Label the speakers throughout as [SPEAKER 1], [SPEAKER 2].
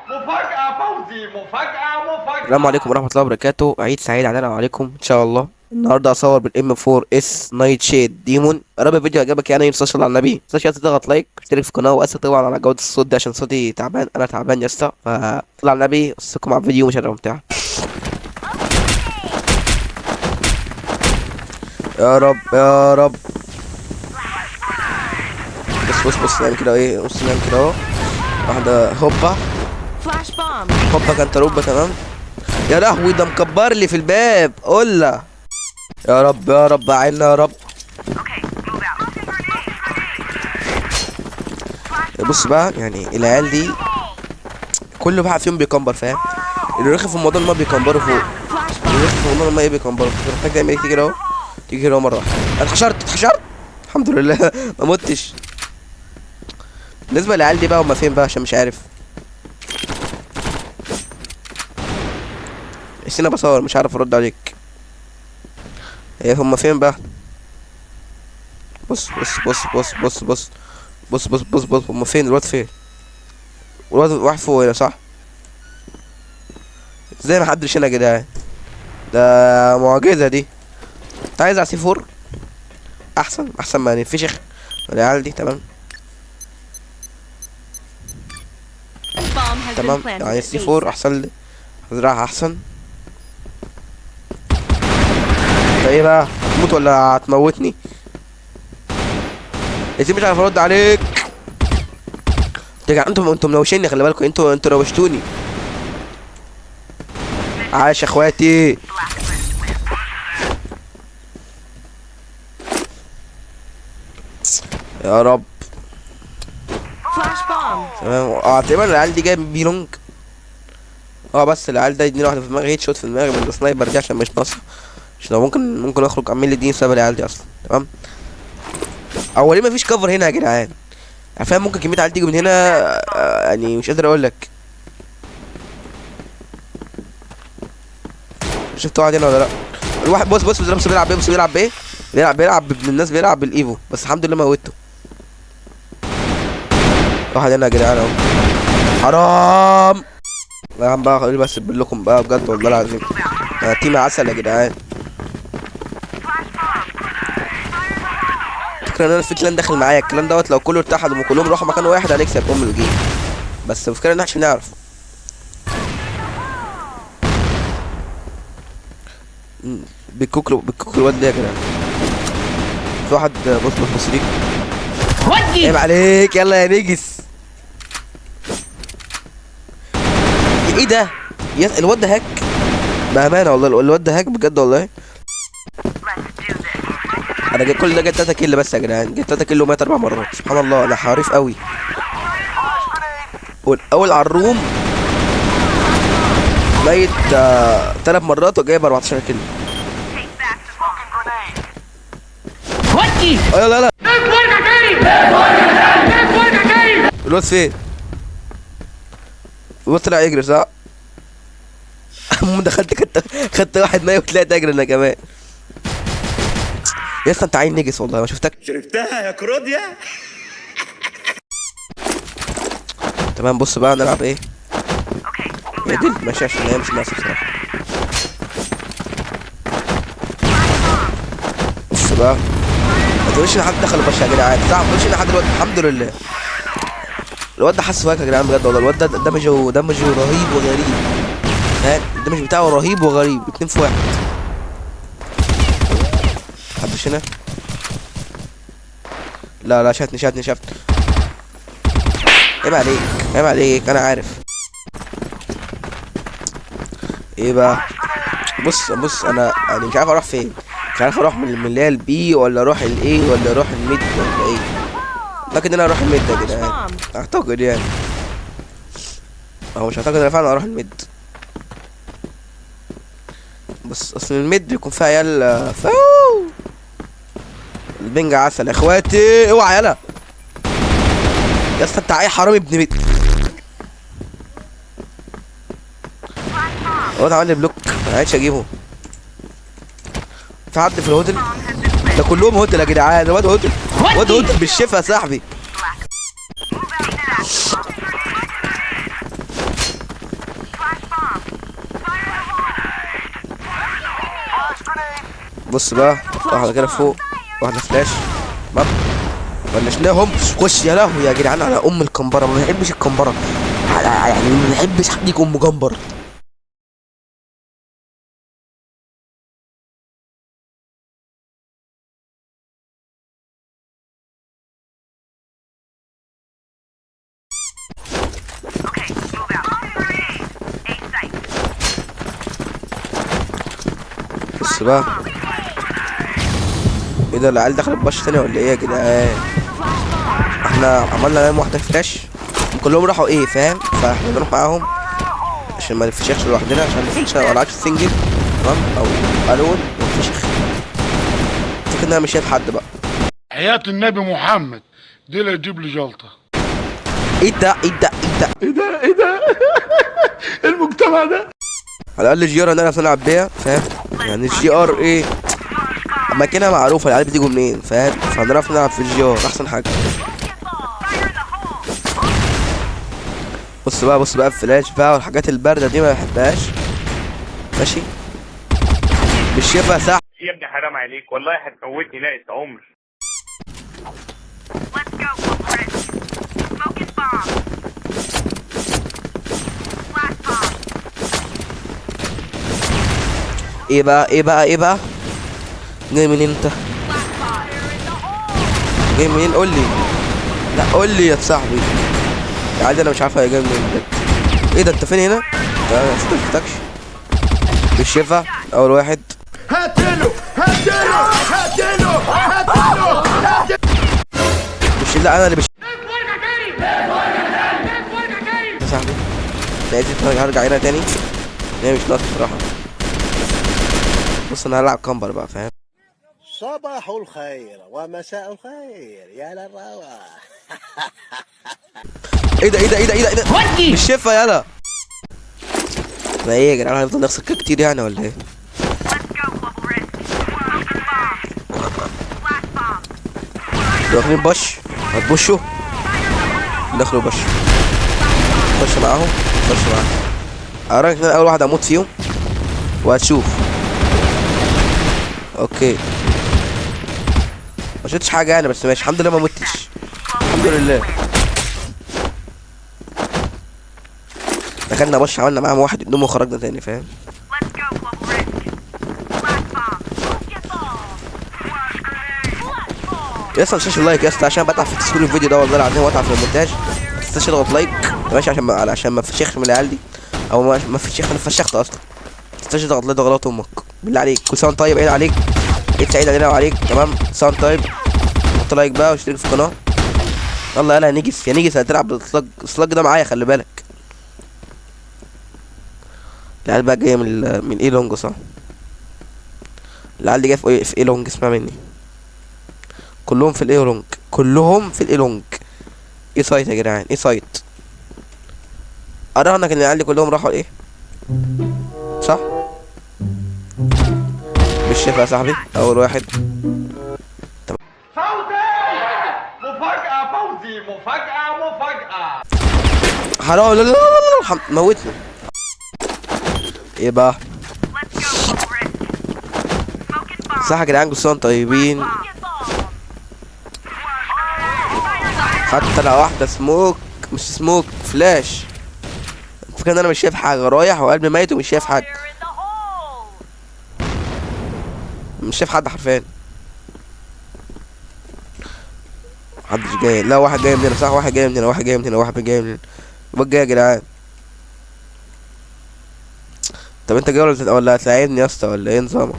[SPEAKER 1] مفاجأة فوزي، مفاجأة.
[SPEAKER 2] السلام عليكم ورحمة الله وبركاته. عيد سعيد علينا وعليكم ان شاء الله. النهارده هصور بالام 4 اس نايت شيد ديمون. يا رب الفيديو عجبك، يعني متنساش على النبي، متنساش تضغط لايك واشترك في القناه، واسف طبعا على جوده الصوت دي عشان صوتي تعبان، انا تعبان يا اسطى، فصلوا على النبي. اسيبكم على الفيديو مش ممتع. يا رب يا رب. بص نعمل كده ايه، بص نعمل كده اهو، واحده هوبا هوبا كانتالوبا. تمام. يا لهوي ده مكبر لي في الباب، قول يا رب يا رب عيننا يا رب. بص بقى، يعني العيال دي كل واحد فيهم بيكمبر، فاهم؟ اللي رخي في الموضوع ان هم بيكمبروا فوق، اللي رخي في الموضوع ان هم ايه بيكمبروا. محتاج تعمل ايه؟ تيجي كده اهو، تيجي كده مره واحده. انا اتحشرت الحمد لله ما متش. بالنسبه للعيال دي بقى، هم فين بقى؟ عشان مش عارف. انا بصور مش عارف ارد عليك. ايه هم فين بقى؟ بص هم فين؟ الواد فين؟ الواد واحد فوق هنا صح؟ ازاي ما حدش هنا يا جدعان؟ ده معجزة دي. انت عايز على سي 4 احسن ما نفشخ العيال دي. تمام يعني سي 4 احسن لي، هزرعها احسن. انت ايه بقى؟ هتموت ولا هتموتني؟ يا مش عارف ارد عليك. انتوا منوشيني، خلي بالكم، انتوا روشتوني. عاش يا اخواتي. يا رب. تمام. تقريبا العيال دي جايه من بيلونج. بس العيال ده يديني واحده في دماغي، هيت شوت في دماغي من السنايبر دي عشان مش ناقصه، عشان ممكن اخرج اعمل لي دي بسبب العيال دي اصلا. تمام. ليه مفيش كفر هنا يا جدعان؟ فاهم؟ ممكن كميه عيال تيجي من هنا، يعني مش قادر اقول لك. شفت واحد هنا ولا لا؟ الواحد بص بيلعب ابن الناس، بيلعب بالايفو، بس الحمد لله موته. واحد هنا يا جدعان اهو، حرام. لا يا عم بقى، خليني بس لكم بقى بجد والله العظيم، تيم عسل يا جدعان. فكرة ان انا في كلان داخل معايا، الكلان دوت لو كله اتحدوا وكلهم راحوا مكان واحد هنكسب الجيم، بس الفكرة ان احنا مش بنعرف. بالكوكلو الواد ده يا جدعان. في واحد بص ليك، عيب عليك، يلا يا نجس. ايه ده؟ الواد ده هاك بامانه والله، الواد ده هاك بجد والله. انا كل ده جبت 3 كيل بس يا جدعان، جبت 3 كيل ومات 4 مرات، سبحان الله انا حريف قوي. والاول على الروم ميت 3 مرات وجايب 14 كيلو. يلا الواد فين؟ الواد طلع يجري صح؟ المهم دخلت خدت واحد نايم وطلعت اجري انا كمان. يا اسطى انت عين نجس والله، ما شفتك.
[SPEAKER 1] شربتها يا كروديا.
[SPEAKER 2] تمام. بص بقى نلعب ايه؟ هي دي ماشي عشان هي مش ناقصه بصراحه. بص بقى، ما تقولش ان حد دخل البش يا جدعان، صح؟ ما تقولش ان حد دلوقتي، الحمد لله الواد ده حس فاك يا جدعان بجد والله. الواد ده دمجه رهيب وغريب، فاهم؟ الدمج بتاعه رهيب وغريب، 2 في 1. محدش هنا؟ لا شافني. عيب عليك انا عارف. ايه بقى؟ بص انا يعني مش عارف اروح فين، مش عارف اروح من اللي هي البي ولا اروح الايه ولا اروح الميد ولا ايه. لكن انا اروح الميد يا جدعان اعتقد، يعني هو مش اعتقد، انا فعلا اروح الميد. بس اصل الميد بيكون فيها عيال البنج عسل يا اخواتي. اوعى يلا يا اسطى، انت عيل حرامي ابن بيت. هو عمل لي بلوك، ما عادش اجيبه. في حد في الهوتل ده؟ كلهم هوتل يا جدعان، واد هوتل بالشفا يا صاحبي. بص بقى، واحدة كده فوق، واحدة فلاش، تمام. بلشناهم. خش يا لهوي يا جدعان على ام الكمبرة، ما بحبش الكمبرة يعني، ما بحبش حد يكون مجمبر. بص بقى، ايه ده العيال دخلت بش تاني ولا ايه يا جدعان؟ احنا عملنا لهم واحدة فلاش، كلهم راحوا ايه فاهم، فاحنا نروح معاهم عشان ما نفشخش لوحدنا، عشان نفشخ ما نلعبش سنجل، تمام، او الون ونفشخ. فكرة ان انا مش شايف حد بقى.
[SPEAKER 3] حياة النبي محمد دي اللي تجيب لي جلطة.
[SPEAKER 2] ايه ده ايه ده ايه ده
[SPEAKER 3] ايه ده المجتمع ده.
[SPEAKER 2] على الاقل جي ار نعرف نلعب بيها فاهم، يعني الجي ار ايه اماكنها معروفه، العيال بتيجوا منين فاهم، فهنعرف نلعب في الجي ار احسن حاجه. بص بقى بص بقى الفلاش بقى والحاجات البارده دي ما بحبهاش، ماشي. مش شايفها ساعه
[SPEAKER 1] يا ابني حرام عليك والله هتموتني ناقص عمر.
[SPEAKER 2] ايه بقى ايه بقى ايه بقى، جاي منين انت؟ جاي منين قول لي، لا قول لي يا صاحبي يا عادي، انا مش عارف هي جاي منين بجد. ايه ده انت فين هنا؟ انا ما شفتكش. مش شايفها اول واحد.
[SPEAKER 3] هاتله هاتله هاتله هاتله.
[SPEAKER 2] مش لا انا اللي مش يا صاحبي، لقيت هرجع هنا تاني، هي مش ناقص بصراحه. بص انا هلعب كامبر بقى فاهم.
[SPEAKER 4] صباح الخير ومساء الخير يا للروح.
[SPEAKER 2] ايه ده ايه ده ايه ده ايه ده مش شايفها يالا. ما ايه يا جدعان، هنفضل نخسر كده كتير يعني ولا ايه؟ واخدين بش، هتبشوا دخلوا بش، خش معاهم خش معاهم. اراك ان انا اول واحد اموت فيهم وهتشوف. اوكي ما شفتش حاجه يعني، بس ماشي الحمد لله ما متش، الحمد لله. دخلنا بش عملنا معاهم واحد اتنين وخرجنا تاني فاهم. يا اسطى متنساش اللايك يا اسطى، عشان بتعب في تصوير الفيديو ده والله العظيم، واتعب في المونتاج. متنساش تضغط لايك ماشي، عشان ما فشخش من العيال دي، او ما فشخ، انا فشخت اصلا. متنساش تضغط لايك، غلط امك بالله عليك. كل سنه طيب، عيد عليك، عيد سعيد علينا وعليك، تمام. ساوند طيب، حط لايك بقى واشترك في القناه. يلا يلا يا نيجس يا نيجس، هتلعب السلاج ده معايا خلي بالك. العيال بقى جايه من ايه لونج صح؟ العيال دي جايه في ايه لونج، اسمع مني. كلهم في الاي لونج، كلهم في الاي لونج. ايه سايت يا جدعان، ايه سايت؟ اراهنك ان العيال دي كلهم راحوا ايه صح؟ مش شايفها يا صاحبي اول واحد.
[SPEAKER 1] فوزي مفاجأة، فوزي مفاجأة مفاجأة.
[SPEAKER 2] حرام لا لا لا لا موتني. ايه بقى صح يا جدعان، كلكم طيبين. حتى لو واحدة سموك، مش سموك فلاش، الفكرة ان انا مش شايف حاجة، رايح وقلبي ميت ومش شايف حاجة، مش شايف حد حرفيا. محدش جاي، لا واحد جاي من هنا صح، واحد جاي من هنا، واحد جاي من هنا، واحد جاي من هنا. يبقى جاي يا جدعان. طب انت جاي ولا هتلاعبني يا اسطى ولا ايه نظامك؟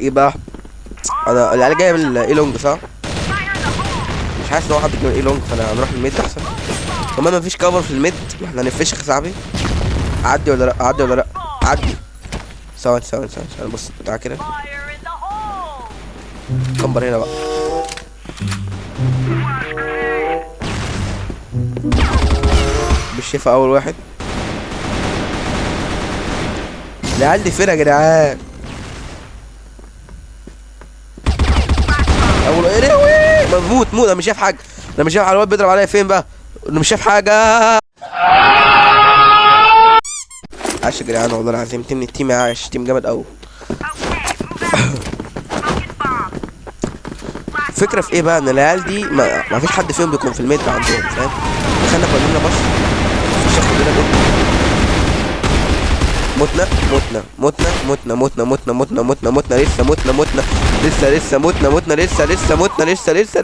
[SPEAKER 2] ايه بقى؟ انا العيال جايه من الاي لونج صح؟ مش حاسس ان هو حد جاي من الاي لونج، فانا هنروح الميد احسن. كمان مفيش كفر في الميد، احنا هنفشخ يا صاحبي. اعدي ولا لا؟ اعدي ولا لا؟ اعدي. ثواني بص تعالى كده، كمبر هنا بقى. مش شايفه اول واحد. العيال دي فين يا جدعان؟ اول ايه موت انا مش شايف حاجه، انا مش شايف على الواد بيضرب عليا فين بقى. انه مش شايف حاجه. عاش يا جدعان والله العظيم، التيم عاش، تيم جامد قوي. الفكره في ايه بقى، ان العيال دي ما فيش حد فيهم بيكون في الميد عندهم، فاهم؟ دخلنا كلنا بص مفيش ياخد لنا جول. متنا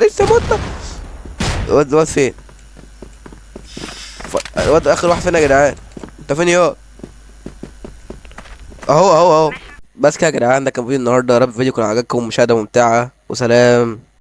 [SPEAKER 2] لسه متنا. الواد فين؟ الواد اخر واحد فين يا جدعان؟ انت فين يا؟ اهو. بس كده يا جدعان، ده كان فيديو النهارده، يا رب الفيديو يكون عجبكم، مشاهده ممتعه وسلام.